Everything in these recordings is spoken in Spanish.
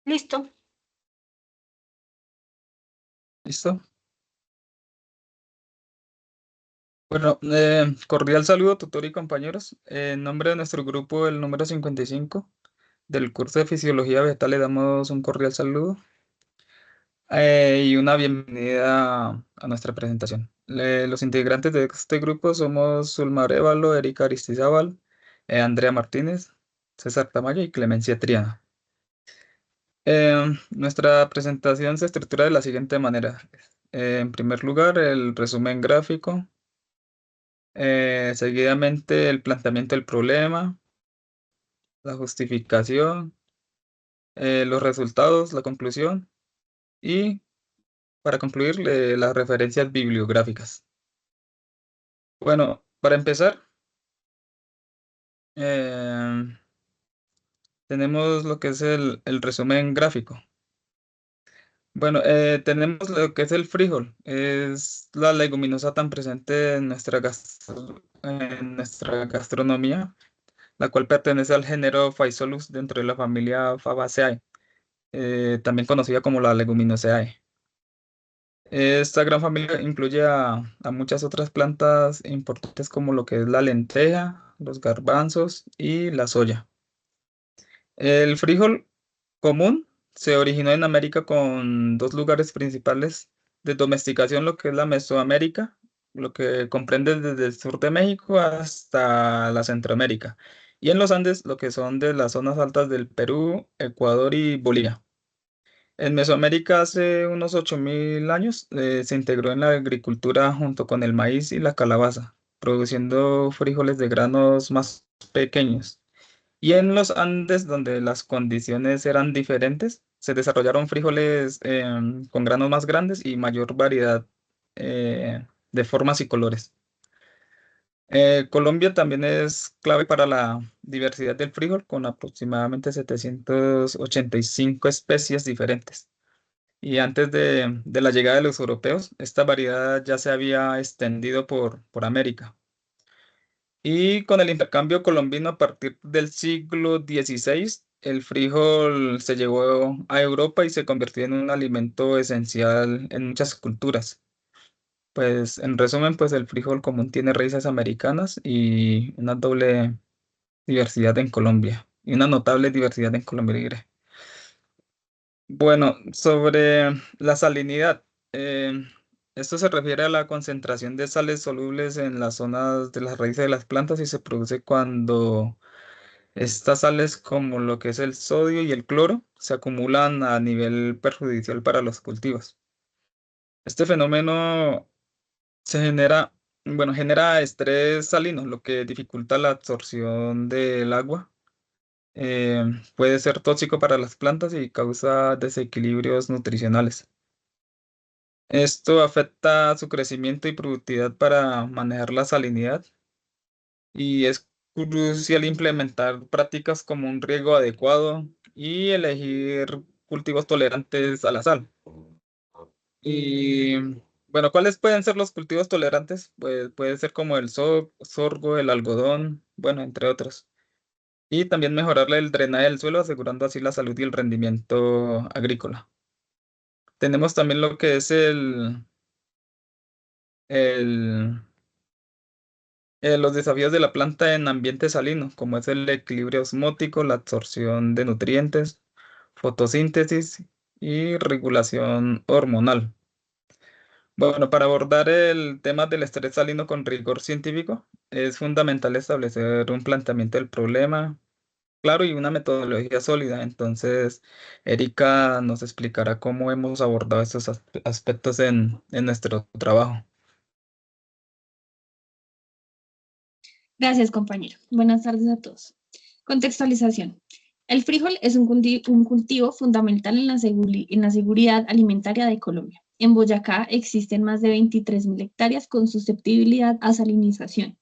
Listo. ¿Listo? Bueno, cordial saludo, tutor y compañeros. En nombre de nuestro grupo, el número 55 del curso de Fisiología Vegetal, le damos un cordial saludo y una bienvenida a nuestra presentación. Los integrantes de este grupo somos Zulma Arévalo, Erika Aristizábal, Andrea Martínez, César Tamayo y Clemencia Triana. Nuestra presentación se estructura de la siguiente manera. En primer lugar, el resumen gráfico. Seguidamente el planteamiento del problema, la justificación, los resultados, la conclusión y para concluir las referencias bibliográficas. Bueno, para empezar, eh, tenemos lo que es el resumen gráfico. Bueno, tenemos lo que es el frijol, es la leguminosa tan presente en nuestra gastronomía, la cual pertenece al género Physolus dentro de la familia Fabaceae. También conocida como la Leguminosae. Esta gran familia incluye a muchas otras plantas importantes como lo que es la lenteja, los garbanzos y la soya. El frijol común se originó en América con dos lugares principales de domesticación, lo que es la Mesoamérica, lo que comprende desde el sur de México hasta la Centroamérica, y en los Andes, lo que son de las zonas altas del Perú, Ecuador y Bolivia. En Mesoamérica hace unos 8.000 años se integró en la agricultura junto con el maíz y la calabaza, produciendo frijoles de granos más pequeños. Y en los Andes, donde las condiciones eran diferentes, se desarrollaron frijoles con granos más grandes y mayor variedad de formas y colores. Colombia también es clave para la diversidad del frijol, con aproximadamente 785 especies diferentes. Y antes de la llegada de los europeos, esta variedad ya se había extendido por América. Y con el intercambio colombino a partir del siglo XVI, el frijol se llevó a Europa y se convirtió en un alimento esencial en muchas culturas. Pues en resumen, pues el frijol común tiene raíces americanas y una doble diversidad en Colombia. Y una notable diversidad en Colombia, diré. Bueno, sobre la salinidad. Esto se refiere a la concentración de sales solubles en las zonas de las raíces de las plantas y se produce cuando estas sales, como lo que es el sodio y el cloro, se acumulan a nivel perjudicial para los cultivos. Este fenómeno se genera estrés salino, lo que dificulta la absorción del agua. Puede ser tóxico para las plantas y causa desequilibrios nutricionales. Esto afecta su crecimiento y productividad. Para manejar la salinidad y es crucial implementar prácticas como un riego adecuado y elegir cultivos tolerantes a la sal. Y bueno, ¿cuáles pueden ser los cultivos tolerantes? Pues puede ser como el sorgo, el algodón, bueno, entre otros. Y también mejorarle el drenaje del suelo, asegurando así la salud y el rendimiento agrícola. Tenemos también lo que es el los desafíos de la planta en ambiente salino, como es el equilibrio osmótico, la absorción de nutrientes, fotosíntesis y regulación hormonal. Bueno, para abordar el tema del estrés salino con rigor científico, es fundamental establecer un planteamiento del problema, claro, y una metodología sólida. Entonces, Erika nos explicará cómo hemos abordado estos aspectos en nuestro trabajo. Gracias, compañero. Buenas tardes a todos. Contextualización. El frijol es un cultivo fundamental en la seguridad alimentaria de Colombia. En Boyacá existen más de 23.000 hectáreas con susceptibilidad a salinización.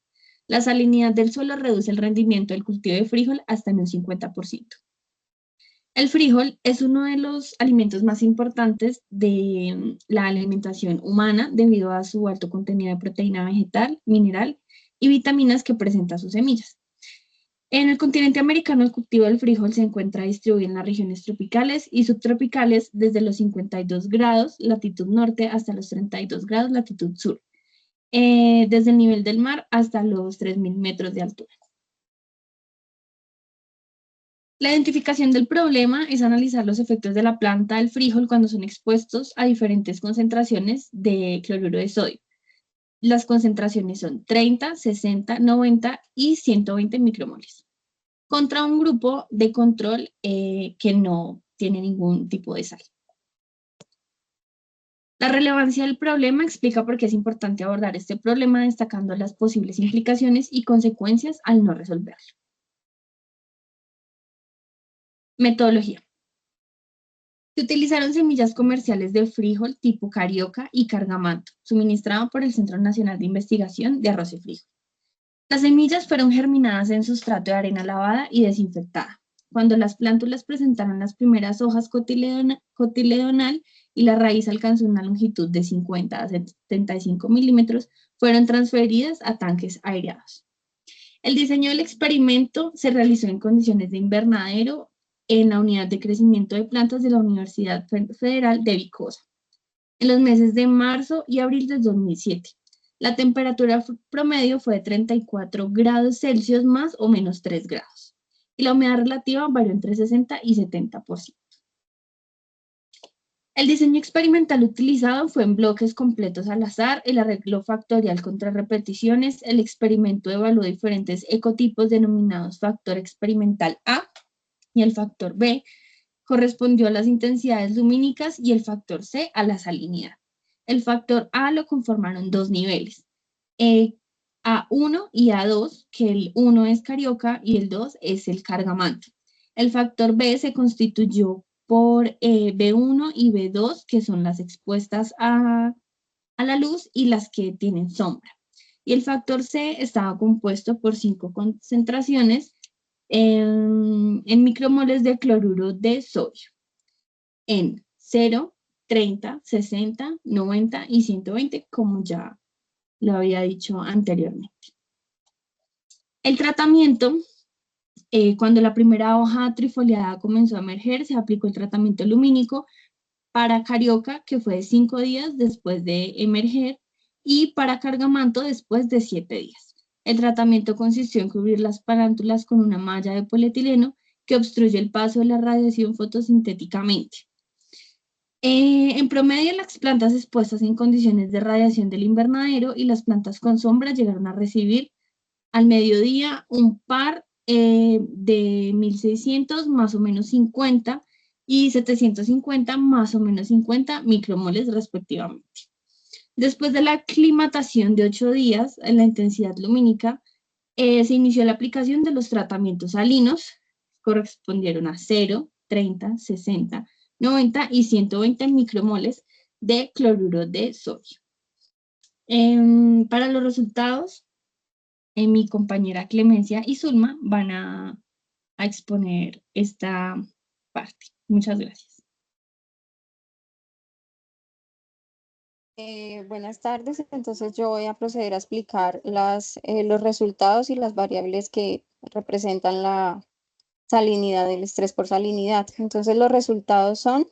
La salinidad del suelo reduce el rendimiento del cultivo de frijol hasta en un 50%. El frijol es uno de los alimentos más importantes de la alimentación humana debido a su alto contenido de proteína vegetal, mineral y vitaminas que presenta sus semillas. En el continente americano, el cultivo del frijol se encuentra distribuido en las regiones tropicales y subtropicales desde los 52 grados latitud norte hasta los 32 grados latitud sur, desde el nivel del mar hasta los 3.000 metros de altura. La identificación del problema es analizar los efectos de la planta del frijol cuando son expuestos a diferentes concentraciones de cloruro de sodio. Las concentraciones son 30, 60, 90 y 120 micromoles, contra un grupo de control que no tiene ningún tipo de sal. La relevancia del problema explica por qué es importante abordar este problema, destacando las posibles implicaciones y consecuencias al no resolverlo. Metodología. Se utilizaron semillas comerciales de frijol tipo carioca y cargamanto, suministrado por el Centro Nacional de Investigación de Arroz y Frijol. Las semillas fueron germinadas en sustrato de arena lavada y desinfectada. Cuando las plántulas presentaron las primeras hojas cotiledonal y la raíz alcanzó una longitud de 50 a 75 milímetros, fueron transferidas a tanques aireados. El diseño del experimento se realizó en condiciones de invernadero en la Unidad de Crecimiento de Plantas de la Universidad Federal de Vicosa, en los meses de marzo y abril de 2007. La temperatura promedio fue de 34 grados Celsius más o menos 3 grados, y la humedad relativa varió entre 60 y 70%. El diseño experimental utilizado fue en bloques completos al azar, el arreglo factorial contra repeticiones. El experimento evaluó diferentes ecotipos denominados factor experimental A y el factor B correspondió a las intensidades lumínicas y el factor C a la salinidad. El factor A lo conformaron dos niveles, A1 y A2, que el 1 es carioca y el 2 es el cargamanto. El factor B se constituyó por B1 y B2, que son las expuestas a la luz y las que tienen sombra. Y el factor C estaba compuesto por 5 concentraciones en micromoles de cloruro de sodio, en 0, 30, 60, 90 y 120, como ya lo había dicho anteriormente. El tratamiento, cuando la primera hoja trifoliada comenzó a emerger, se aplicó el tratamiento lumínico para carioca, que fue de 5 días después de emerger, y para cargamanto después de 7 días. El tratamiento consistió en cubrir las plántulas con una malla de polietileno que obstruye el paso de la radiación fotosintéticamente. En promedio, las plantas expuestas en condiciones de radiación del invernadero y las plantas con sombra llegaron a recibir al mediodía un par de 1600 más o menos 50 y 750 más o menos 50 micromoles respectivamente. Después de la aclimatación de 8 días en la intensidad lumínica, se inició la aplicación de los tratamientos salinos, correspondieron a 0, 30, 60, 90 y 120 micromoles de cloruro de sodio. Para los resultados, mi compañera Clemencia y Zulma van a exponer esta parte. Muchas gracias. Buenas tardes, entonces yo voy a proceder a explicar los resultados y las variables que representan la salinidad, el estrés por salinidad. Entonces los resultados son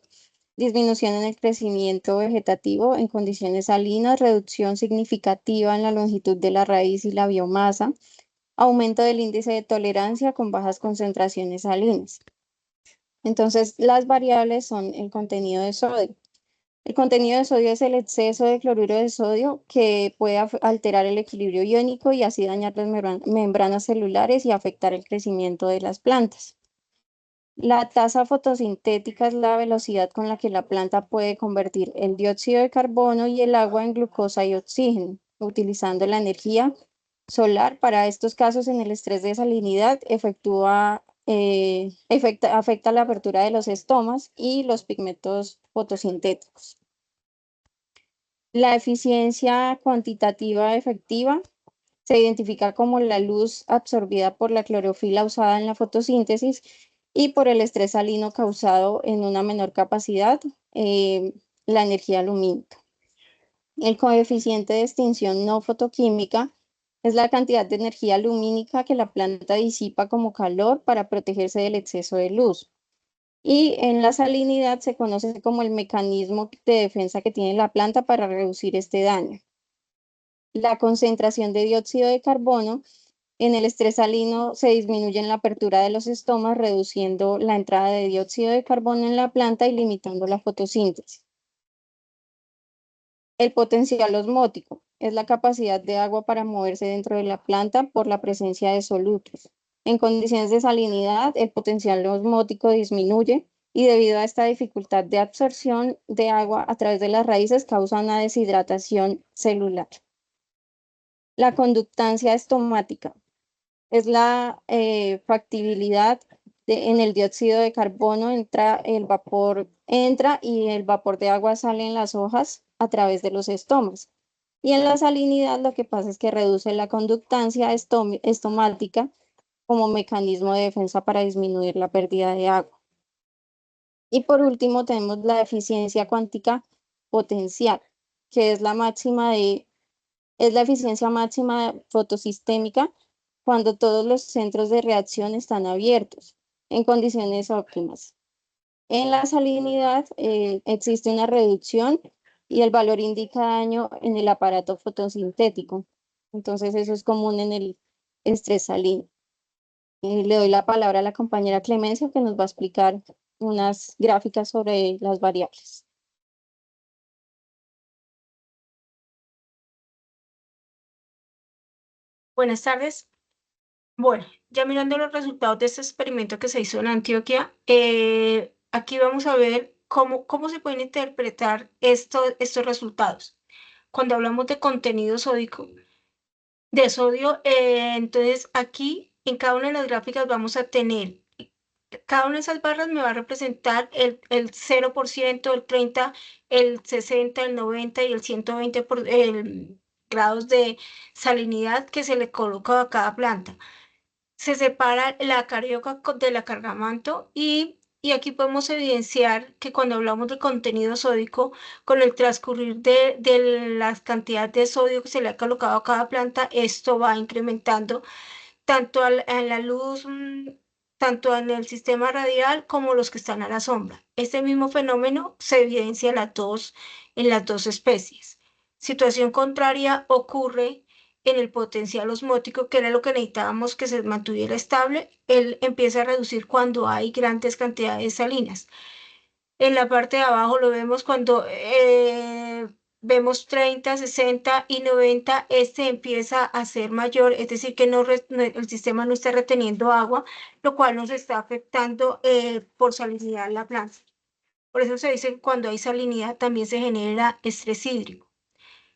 disminución en el crecimiento vegetativo en condiciones salinas, reducción significativa en la longitud de la raíz y la biomasa, aumento del índice de tolerancia con bajas concentraciones salinas. Entonces las variables son el contenido de sodio. El contenido de sodio es el exceso de cloruro de sodio que puede alterar el equilibrio iónico y así dañar las membranas celulares y afectar el crecimiento de las plantas. La tasa fotosintética es la velocidad con la que la planta puede convertir el dióxido de carbono y el agua en glucosa y oxígeno, utilizando la energía solar. Para estos casos, en el estrés de salinidad, afecta la apertura de los estomas y los pigmentos fotosintéticos. La eficiencia cuantitativa efectiva se identifica como la luz absorbida por la clorofila usada en la fotosíntesis y por el estrés salino causado en una menor capacidad, la energía lumínica. El coeficiente de extinción no fotoquímica Es la cantidad de energía lumínica que la planta disipa como calor para protegerse del exceso de luz. Y en la salinidad se conoce como el mecanismo de defensa que tiene la planta para reducir este daño. La concentración de dióxido de carbono en el estrés salino se disminuye en la apertura de los estomas, reduciendo la entrada de dióxido de carbono en la planta y limitando la fotosíntesis. El potencial osmótico es la capacidad de agua para moverse dentro de la planta por la presencia de solutos. En condiciones de salinidad, el potencial osmótico disminuye y debido a esta dificultad de absorción de agua a través de las raíces causa una deshidratación celular. La conductancia estomática es la factibilidad en el dióxido de carbono, entra y el vapor de agua sale en las hojas a través de los estomas. Y en la salinidad lo que pasa es que reduce la conductancia estomática como mecanismo de defensa para disminuir la pérdida de agua. Y por último tenemos la eficiencia cuántica potencial, que es la eficiencia máxima fotosistémica cuando todos los centros de reacción están abiertos en condiciones óptimas. En la salinidad existe una reducción y el valor indica daño en el aparato fotosintético. Entonces eso es común en el estrés salino. Le doy la palabra a la compañera Clemencia que nos va a explicar unas gráficas sobre las variables. Buenas tardes. Bueno, ya mirando los resultados de este experimento que se hizo en Antioquia, aquí vamos a ver cómo se pueden interpretar estos resultados. Cuando hablamos de contenido sódico, de sodio, entonces aquí en cada una de las gráficas vamos a tener, cada una de esas barras me va a representar el 0%, el 30%, el 60%, el 90% y el 120 grados de salinidad que se le coloca a cada planta. Se separa la carioca de la cargamanto y aquí podemos evidenciar que cuando hablamos de contenido sódico, con el transcurrir de las cantidades de sodio que se le ha colocado a cada planta, esto va incrementando tanto en la luz, tanto en el sistema radial como los que están a la sombra. Este mismo fenómeno se evidencia en las dos especies. Situación contraria ocurre en el potencial osmótico, que era lo que necesitábamos que se mantuviera estable. Él empieza a reducir cuando hay grandes cantidades salinas. En la parte de abajo lo vemos cuando vemos 30, 60 y 90, este empieza a ser mayor, es decir, que el sistema no está reteniendo agua, lo cual nos está afectando por salinidad la planta. Por eso se dice que cuando hay salinidad también se genera estrés hídrico.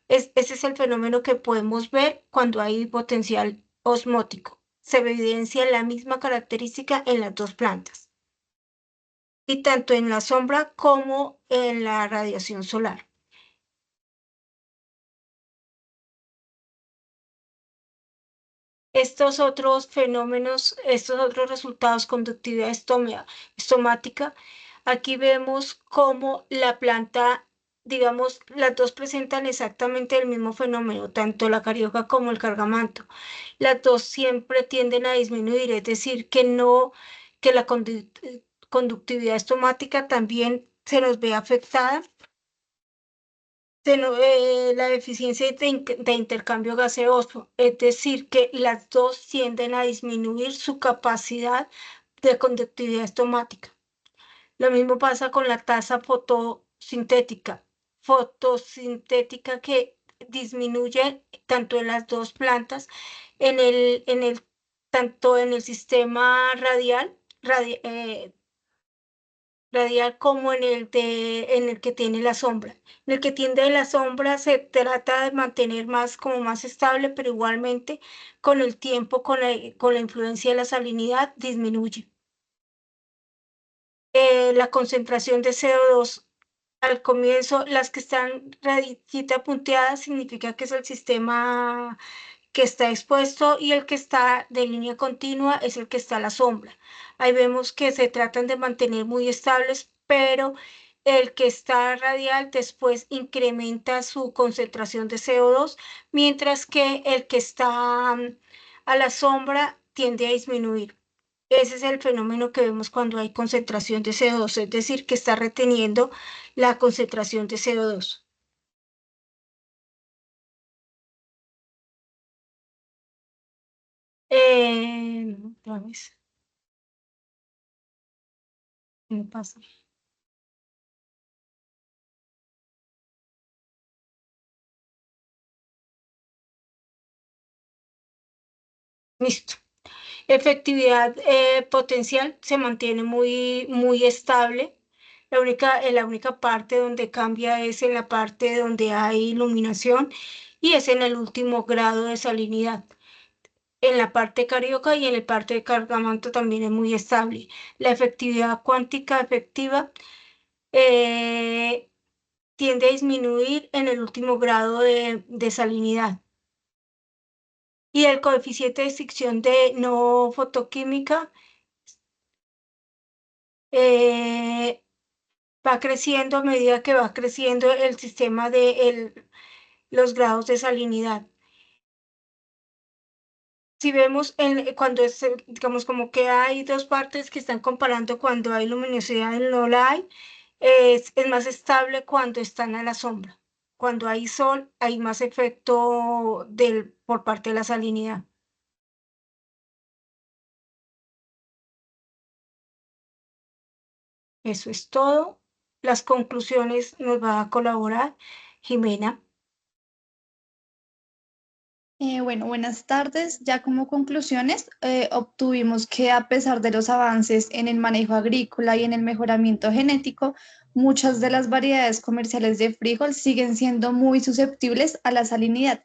Ese es el fenómeno que podemos ver cuando hay potencial osmótico. Se evidencia la misma característica en las dos plantas, y tanto en la sombra como en la radiación solar. Estos otros fenómenos, estos otros resultados, conductividad estomática, aquí vemos cómo la planta, digamos, las dos presentan exactamente el mismo fenómeno, tanto la carioca como el cargamanto. Las dos siempre tienden a disminuir, es decir, que la conductividad estomática también se nos ve afectada. La deficiencia de intercambio gaseoso, es decir, que las dos tienden a disminuir su capacidad de conductividad estomática. Lo mismo pasa con la tasa fotosintética que disminuye tanto en las dos plantas, tanto en el sistema radial como en el que tiene la sombra. En el que tiene la sombra se trata de mantener como más estable, pero igualmente con el tiempo, con la influencia de la salinidad, disminuye. La concentración de CO2 al comienzo, las que están rayita punteadas, significa que es el sistema que está expuesto, y el que está de línea continua es el que está a la sombra. Ahí vemos que se tratan de mantener muy estables, pero el que está radial después incrementa su concentración de CO2, mientras que el que está a la sombra tiende a disminuir. Ese es el fenómeno que vemos cuando hay concentración de CO2, es decir, que está reteniendo la concentración de CO2. Otra vez. ¿Qué me pasa? Listo. Efectividad potencial se mantiene muy estable. La única parte donde cambia es en la parte donde hay iluminación y es en el último grado de salinidad. En la parte carioca y en la parte de cargamanto también es muy estable. La efectividad cuántica efectiva tiende a disminuir en el último grado de salinidad. Y el coeficiente de extinción de no fotoquímica va creciendo a medida que va creciendo el sistema de los grados de salinidad. Si vemos cuando digamos como que hay dos partes que están comparando cuando hay luminosidad y no la hay, es más estable cuando están a la sombra. Cuando hay sol hay más efecto por parte de la salinidad. Eso es todo. Las conclusiones nos va a colaborar Jimena. Bueno, buenas tardes. Ya como conclusiones, obtuvimos que a pesar de los avances en el manejo agrícola y en el mejoramiento genético, muchas de las variedades comerciales de frijol siguen siendo muy susceptibles a la salinidad.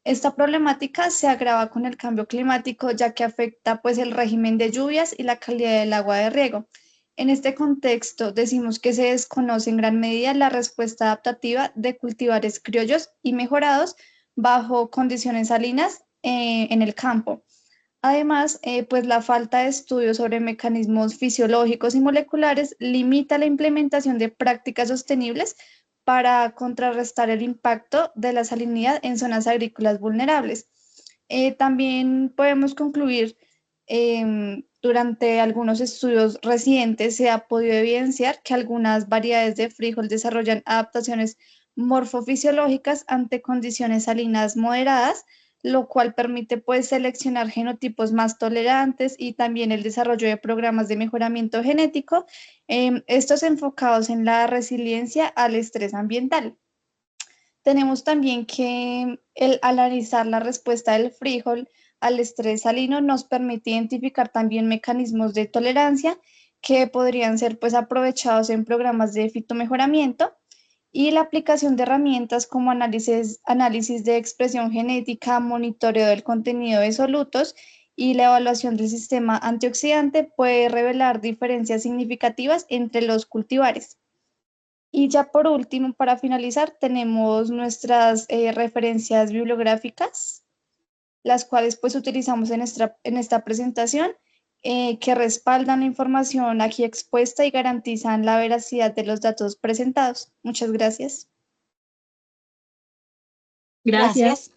Esta problemática se agrava con el cambio climático, ya que afecta pues el régimen de lluvias y la calidad del agua de riego. En este contexto, decimos que se desconoce en gran medida la respuesta adaptativa de cultivares criollos y mejorados bajo condiciones salinas en el campo. Además, pues la falta de estudios sobre mecanismos fisiológicos y moleculares limita la implementación de prácticas sostenibles para contrarrestar el impacto de la salinidad en zonas agrícolas vulnerables. También podemos concluir, durante algunos estudios recientes se ha podido evidenciar que algunas variedades de frijol desarrollan adaptaciones morfofisiológicas ante condiciones salinas moderadas, lo cual permite pues seleccionar genotipos más tolerantes y también el desarrollo de programas de mejoramiento genético, estos enfocados en la resiliencia al estrés ambiental. Tenemos también que el analizar la respuesta del frijol al estrés salino nos permite identificar también mecanismos de tolerancia que podrían ser pues aprovechados en programas de fitomejoramiento y la aplicación de herramientas como análisis de expresión genética, monitoreo del contenido de solutos y la evaluación del sistema antioxidante puede revelar diferencias significativas entre los cultivares. Y ya por último, para finalizar, tenemos nuestras referencias bibliográficas, las cuales pues utilizamos en esta presentación, que respaldan la información aquí expuesta y garantizan la veracidad de los datos presentados. Muchas gracias. Gracias.